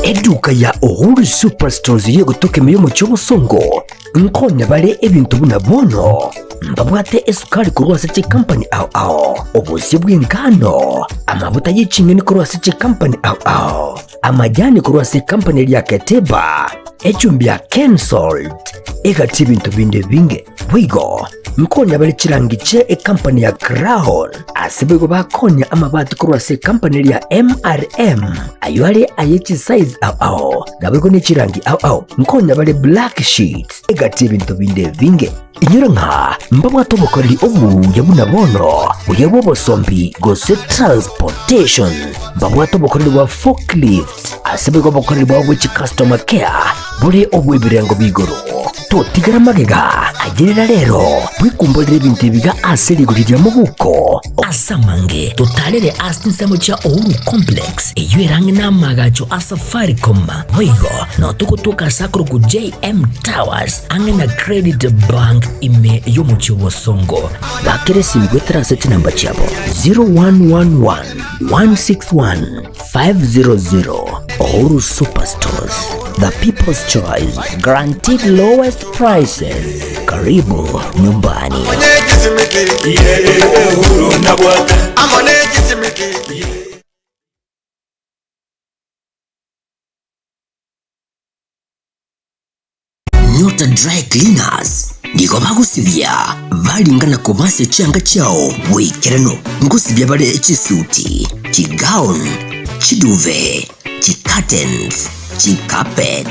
Eduka ya Uhuru Superstores ye gutoke miyo mucho songo nkonya bale ebintu buna bono mbabwate esukari kurwa seche company ao obusi bw'ingano amabuta y'icingeni kurwa seche company ao amajani kurwa seche company ya Keteba echumbi ya Kensold egati bintu binde binge wigo nkonya bale chirangiche company ya Crown asibego bakonya amabati kurwa seche company ya MRM aywale ayechi size ao nabego ne chirangi ao nkonya bale black sheets egati bintu binde binge inyura nka mbabwa tobokoreri obu yabuna bono uyabo bosombi gose transportation mbabwa tobokoreri wa forklift asibego bokoreri wa which customer care buri obu ibirengo bigoro totigara magega agirira rero bwikumbolere ibintu biga aseri gurira mu buko asamange totalere asinsemo cha Uhuru complex eyirange namagacho asafaricom hoigo no tukutuka sakro ku JM Towers angena credit bank ime yomuchi wosongo bakere simigwetera seti namba chabo 0111 161 500 Uhuru Superstores, the people's choice, guaranteed lowest prices. Karibu nyumbani. Nyota Dry Cleaners niko bagusibya balingana kubase cyanga cyao wikirano ngusibya bale chisuti chigown chiduve chicurtains chicarpet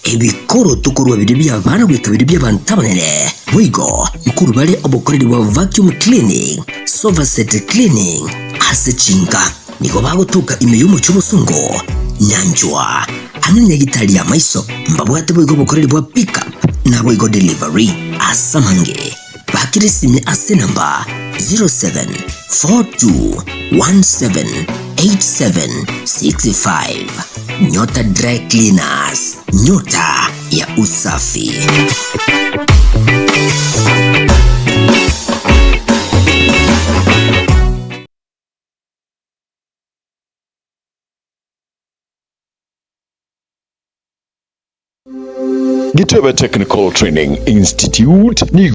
ebikoro tukurwa biri by'abana bikabiri by'abantu tabanene wigo mukuru bale obukoreri wa vacuum cleaning sofa set cleaning asechinga niko bagutuka imeyo mu cyubusungo nyanjwa ananya gitali ya maiso mbabwate bwigo bukoreri bwa pickup na bwigo delivery asamange bakirisime ase namba 0742178765 Nyota Dry Cleaners, nyota ya usafi. Gitebe Technical Training Institute ni